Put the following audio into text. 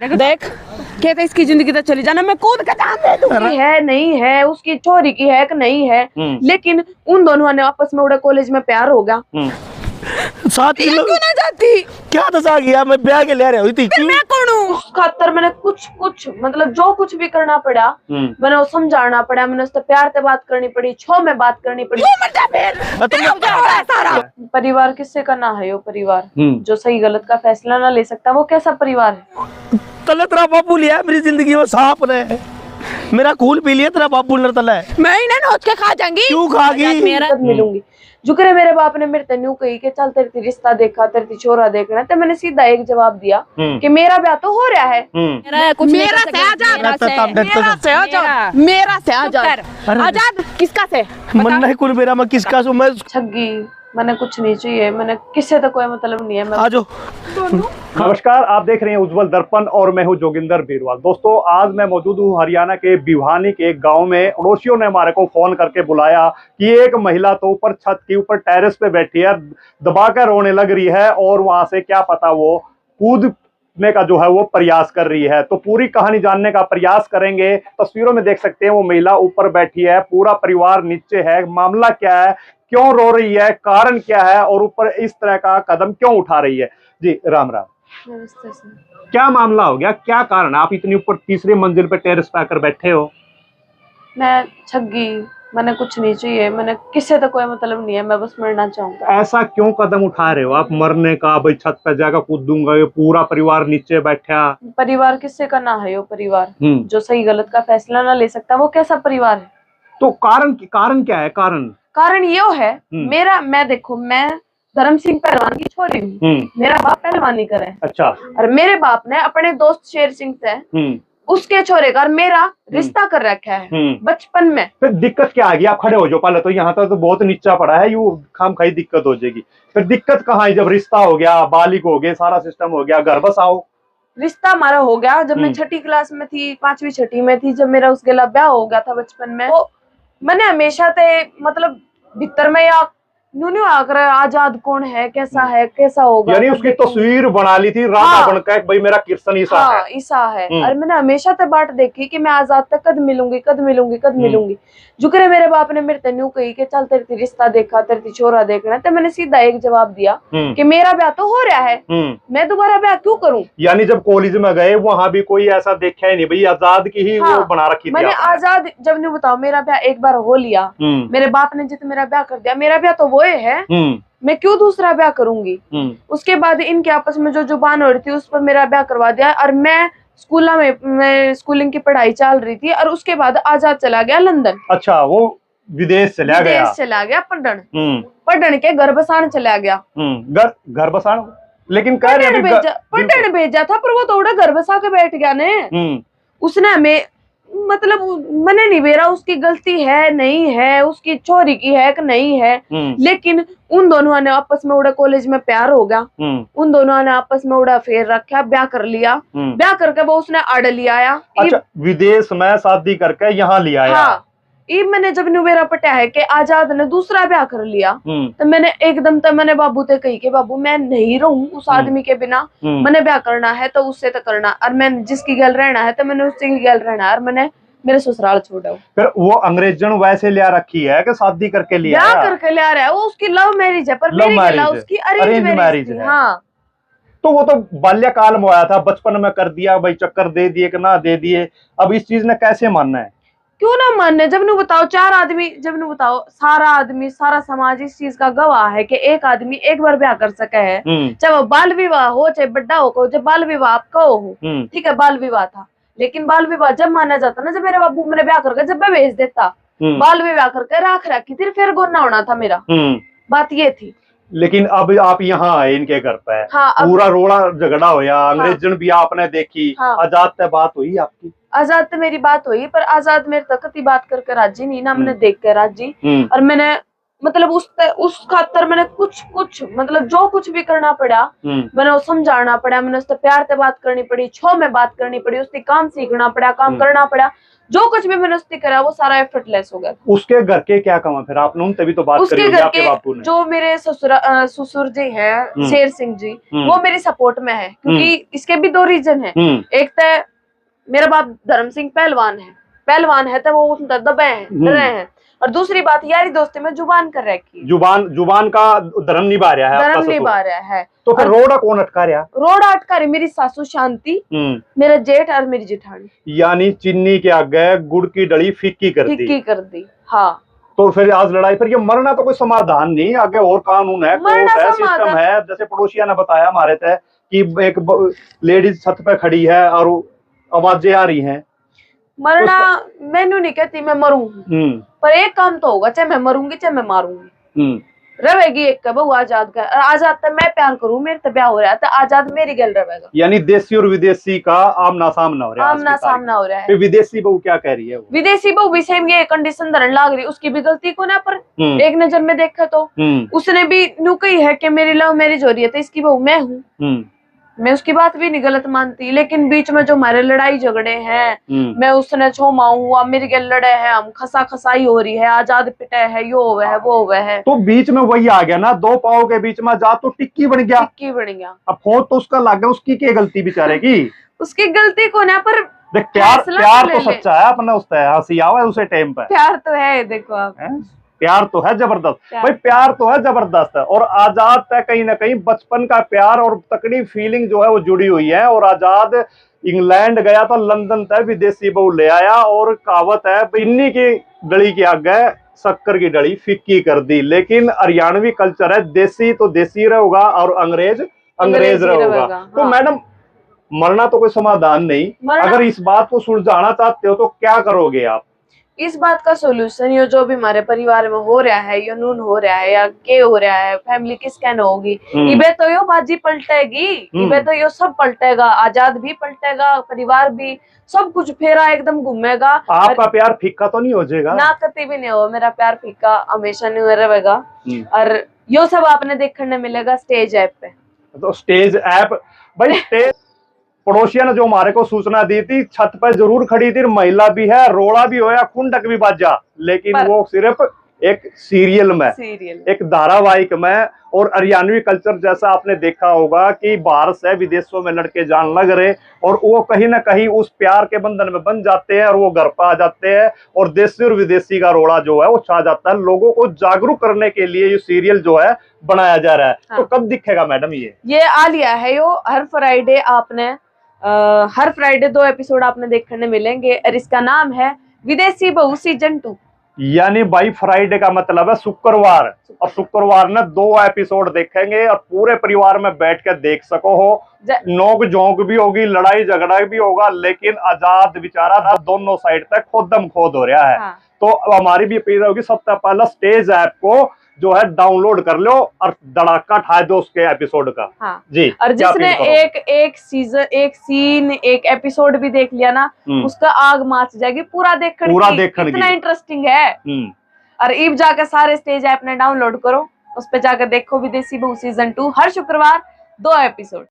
देख कहते इसकी जिंदगी तो चली जाना, मैं कूद के जान दे दूंगी। है नहीं है, उसकी चोरी की है कि नहीं है, लेकिन उन दोनों ने आपस में उड़ा कॉलेज में प्यार हो गया। 7 किलो क्यों ना जाती? क्या दसा गया, मैं ब्याह के ले रही हुई थी। मैं कौन हूँ? खातर मैंने कुछ मतलब जो कुछ भी करना पड़ा, मैंने वो समझाना पड़ा, मैंने उससे प्यार से बात करनी पड़ी, छो में बात करनी पड़ी। परिवार किससे का ना है वो परिवार जो सही गलत का फैसला ना ले सकता, वो कैसा परिवार है? तले तेरा बापू लिया मेरी जिंदगी में, सांप ने मेरा खून पी लिया तेरा बापू ने तले। मैं इन्हें नोच के खा जाऊंगी। क्यों खागी? मेरा मिलूंगी जुकरे मेरे बाप ने मेरे तेन्यू कही कि चल तेरे रिश्ता देखा, तेरे छोरा देखना, तो मैंने सीधा एक जवाब दिया कि मेरा ब्याह तो हो रहा है। मेरा से आजाद किसका से मन नहीं कुल मेरा, मैं किसका सू? मैं छग्गी, मैंने कुछ नहीं चाहिए, मैंने किससे तो कोई मतलब नहीं है। मैं आजो। नमस्कार, आप देख रहे हैं उज्जवल दर्पण और मैं हूं जोगिंदर बीरवाल। दोस्तों, आज मैं मौजूद हूं हरियाणा के भिवानी के एक गांव में। पड़ोसियों ने हमारे को फोन करके बुलाया कि एक महिला तो ऊपर छत के ऊपर टेरेस पे बैठी है, दबाकर रोने लग रही है और वहां से क्या पता वो कूदने का जो है वो प्रयास कर रही है। तो पूरी कहानी जानने का प्रयास करेंगे। तस्वीरों में देख सकते हैं वो महिला ऊपर बैठी है, पूरा परिवार नीचे है। मामला क्या है, क्यों रो रही है, कारण क्या है और ऊपर इस तरह का कदम क्यों उठा रही है? जी राम राम। क्या मामला हो गया, क्या कारण? आप इतनी ऊपर तीसरी मंजिल पे टेरेस पे आकर बैठे हो? मैं छग्गी, मैंने कुछ नहीं चाहिए, मैंने किससे तो कोई मतलब नहीं है, मैं बस मरना चाहूंगा। ऐसा क्यों कदम उठा रहे हो आप मरने का? भाई छत पे जाकर कूदूंगा, ये पूरा परिवार नीचे बैठा। परिवार किससे का ना है वो परिवार जो सही गलत का फैसला ना ले सकता, वो कैसा परिवार है? तो कारण क्या है? कारण ये है मेरा, मैं देखो, मैं धर्म सिंह पहलवान की छोरी हूँ। मेरा बाप पहलवानी करे। अच्छा। और मेरे बाप ने अपने दोस्त शेर सिंह से उसके छोरे का मेरा रिश्ता कर रखा है बचपन में। फिर दिक्कत क्या आ गई? आप खड़े हो जो पहले तो, यहाँ तक तो बहुत नीचा पड़ा है, यू खाम खाई दिक्कत हो जाएगी। फिर दिक्कत कहाँ है? जब रिश्ता हो गया, बालिग हो गए, सारा सिस्टम हो गया, घर बसाओ। रिश्ता हमारा हो गया जब मैं छठी क्लास में थी, 5वीं छठी में थी, जब मेरा उसके लिए ब्याह हो गया था बचपन में। तो मैंने हमेशा से मतलब भीतर में या न्यू आकर आजाद कौन है, कैसा होगा, यानी उसकी तस्वीर बना ली थी राधा बनकर, भाई मेरा कृष्ण ईसा है। ईसा है। और मैंने हमेशा से बात देखी कि मैं आजाद तक कद मिलूंगी। जुकरे मेरे बाप ने मेरे तेन्यू कही कि चल तेरे रिश्ता देखा, तेरे छोरा देखना, तो मैंने सीधा एक जवाब दिया कि मेरा ब्याह तो हो रहा है, मैं दोबारा ब्याह क्यों करूं? यानी जब कॉलेज में गए वहां भी कोई ऐसा देखा ही नहीं, भाई आजाद की ही वो बना रखी थी। मैंने आजाद जब नहीं बताओ, मेरा ब्याह एक बार हो लिया, मेरे बाप ने जित मेरा ब्याह कर दिया, मेरा ब्याह तो वो है, मैं क्यों दूसरा ब्याह करूंगी? उसके बाद इनके आपस में जो जुबान हो रही थी उस पर मेरा ब्याह करवा दिया। और मैं स्कूलिंग की पढ़ाई चल रही थी और उसके बाद आजाद चला गया लंदन। अच्छा, वो विदेश चला गया पढ़ने के घर बसान चला गया। घर बसान, लेकिन पढ़ने भेजा था, पर वो थोड़ा घर बसा के बैठ गया ने। उसने हमें मतलब मैंने नहीं बेरा उसकी गलती है नहीं है, उसकी चोरी की है कि नहीं है, लेकिन उन दोनों ने आपस में उड़ा कॉलेज में प्यार हो गया, उन दोनों ने आपस में उड़ा फेर रखा, ब्याह कर लिया, ब्याह करके वो उसने आड़ लिया आया। अच्छा, विदेश में शादी करके यहाँ लिया आया। हाँ, ये मैंने जब नुबेरा पटा है कि आजाद ने दूसरा ब्याह कर लिया, तो मैंने एकदम तो मैंने बाबू ते कही कि बाबू मैं नहीं रहूं उस आदमी के बिना, मैंने ब्याह करना है तो उससे तो करना, और मैं जिसकी गल रहना है तो मैंने उससे गल रहना है, और मैंने मेरे ससुराल छोड़ा। फिर वो अंग्रेजन वैसे लिया रखी है कि शादी करके लिया? ब्याह करके लिया रहा है, वो उसकी लव मैरिज है, पर मेरी गला उसकी अरेंज मैरिज है। हाँ, तो वो तो बाल्यकाल में आया था, बचपन में कर दिया, भाई चक्कर दे दिए कि ना दे दिए, अब इस चीज ने कैसे मानना है? क्यों ना मानने? जब नु बताओ चार आदमी, जब नु बताओ सारा आदमी, सारा समाज इस चीज का गवाह है कि एक आदमी एक बार ब्याह कर सके है, चाहे वो बाल विवाह हो चाहे बड्डा हो, जब बाल विवाह आपका हो, ठीक है, बाल विवाह था, लेकिन बाल विवाह जब माना जाता ना, जब मेरे बाबू मैंने ब्याह करके जब मैं भेज देता, बाल विवाह करके राख रखी थी, फिर गोना होना था मेरा। बात ये थी। लेकिन अब आप यहाँ आए इनके घर पे। हाँ, पूरा रोड़ा झगड़ा होया, अंग्रेजन भी आपने देखी। आजाद से बात हुई आपकी? आजाद से मेरी बात हुई, पर आजाद मेरे तक बात करके राजी नहीं ना, मैंने देख के राजी। और मैंने मतलब उस खातर मैंने कुछ मतलब जो कुछ भी करना पड़ा, मैंने वो समझाना पड़ा, मैंने उससे प्यार से बात करनी पड़ी, छो में बात करनी पड़ी, उससे काम सीखना पड़ा, काम करना पड़ा, जो कुछ भी मैंने उससे करा वो सारा एफर्टलेस हो गया। उसके घर के क्या काम है फिर आपने उन तभी तो बात उसके करी होगी घर आपके के बापू ने। जो मेरे ससुर जी हैं, शेर सिंह जी, वो मेरी सपोर्ट में है, क्योंकि इसके भी दो रीजन है। एक तो मेरा बाप धर्म सिंह पहलवान है तो वो उसमें दबे हैं, डरे हैं, और दूसरी बात यारी दोस्ती में जुबान कर रखी है, जुबान का धर्म निभा रहा है, धर्म निभा रहा है। तो फिर रोड़ा कौन अटका रहा? रोड अटका रही मेरी सासू शांति, मेरा जेठ और मेरी जेठानी। यानी चीनी के आगे गुड़ की डली फीकी कर दी। हाँ, तो फिर आज लड़ाई, फिर ये मरना तो कोई समाधान नहीं, आगे और कानून है, कोर्ट है, सिस्टम है। जैसे पड़ोसिया ने बताया हमारे तय कि एक लेडीज छत पे खड़ी है और आवाजें आ रही हैं। मरना मैनू नहीं कहती मैं मरूं, पर एक काम तो होगा, चाहे मैं मरूंगी चाहे मैं मारूंगी, रहेगी एक बहू आजाद का। आजाद तो मैं प्यार करूं, मेरे तो ब्याह हो रहा है तो आजाद मेरी गल रहेगा। यानी देसी और विदेशी का आमना सामना हो रहा है, फिर विदेशी बहू क्या कह रही है? विदेशी बहू भी सेम ये कंडीशन धरन लाग रही, उसकी भी गलती को ना, पर एक नजर में देखा तो उसने भी नु कही है कि मेरी लव मैरिज हो रही है तो इसकी बहू मैं हूँ, मैं उसकी बात भी नहीं गलत मानती, लेकिन बीच में जो हमारे लड़ाई झगड़े हैं, मैं उसने छोमाऊं, अब मेरी गल लड़े हैं, हम खसाई हो रही है, आजाद पिटे है, यो हुआ है वो हुआ है, तो बीच में वही आ गया ना, दो पाओ के बीच में जा तो टिक्की बन गया। अब फोन तो उसका लग गया, उसकी क्या गलती बेचारे की? उसकी गलती को ना, पर देख प्यार तो सच्चा है अपना, उससे हंसी आवा उसे टाइम पे, प्यार तो है, देखो आप प्यार तो है जबरदस्त भाई, प्यार तो है जबरदस्त है। और आजाद तक कहीं ना कहीं बचपन का प्यार और तकड़ी फीलिंग जो है वो जुड़ी हुई है। और आजाद इंग्लैंड गया तो लंदन तक विदेशी बहू ले आया, और कहावत है इन्हीं की डली के आगे शक्कर की डली फिक्की कर दी। लेकिन हरियाणवी कल्चर है, देसी तो देसी रहेगा और अंग्रेज रहेगा। तो मैडम मरना तो कोई समाधान नहीं, अगर इस बात को सुलझाना चाहते हो तो क्या करोगे आप? इस बात का सोल्यूशन ये जो भी हमारे परिवार में हो रहा है, यो नून हो रहा है या के हो रहा है, फैमिली किसका न होगी, इबे तो यो बाजी पलटेगी, इबे तो यो सब पलटेगा, आजाद भी पलटेगा, परिवार भी, सब कुछ फेरा एकदम घूमेगा। आपका प्यार फीका तो नहीं हो जाएगा? ना, कभी भी नहीं हो, मेरा प्यार फीका हमेशा नहीं रहेगा। और यो सब आपने देखने मिलेगा स्टेज ऐप पे। तो स्टेज ऐप भाई, स्टेज पड़ोसिया ने जो हमारे को सूचना दी थी, छत पर जरूर खड़ी थी, महिला भी है, रोड़ा भी होया, कुंडक भी बाजा, लेकिन वो सिर्फ एक सीरियल में, एक धारावाहिक में। और हरियाणवी कल्चर जैसा आपने देखा होगा कि बाहर से विदेशों में लड़के जान लग रहे, और वो कहीं ना कहीं उस प्यार के बंधन में बन जाते हैं और वो घर पर आ जाते हैं, और देसी और विदेशी का रोड़ा जो है वो छा जाता है। लोगों को जागरूक करने के लिए ये सीरियल जो है बनाया जा रहा है। हाँ। तो कब दिखेगा मैडम ये आ लिया है यो हर फ्राइडे, आपने हर फ्राइडे 2 एपिसोड आपने देखने मिलेंगे, और इसका नाम है विदेशी बहू सीजन 2। यानी भाई फ्राइडे का मतलब है शुक्रवार, और शुक्रवार में 2 एपिसोड देखेंगे और पूरे परिवार में बैठ कर देख सको हो। नोक झोंक भी होगी, लड़ाई झगड़ा भी होगा, लेकिन आजाद बेचारा दोनों साइड तक खोदम खोद हो रहा है। हाँ। तो हमारी भी अपील होगी, सबसे पहला स्टेज ऐप को जो है डाउनलोड कर लो और धड़ाका ठा दो उसके एपिसोड का। हाँ। जी। और जिसने एक सीन एक एपिसोड भी देख लिया ना, उसका आग माच जाएगी पूरा देखने की, इतना इंटरेस्टिंग है। और ईब जाकर सारे स्टेज ऐप ने डाउनलोड करो, उस पे जाकर देखो विदेशी बहू सीजन 2 हर शुक्रवार 2 एपिसोड।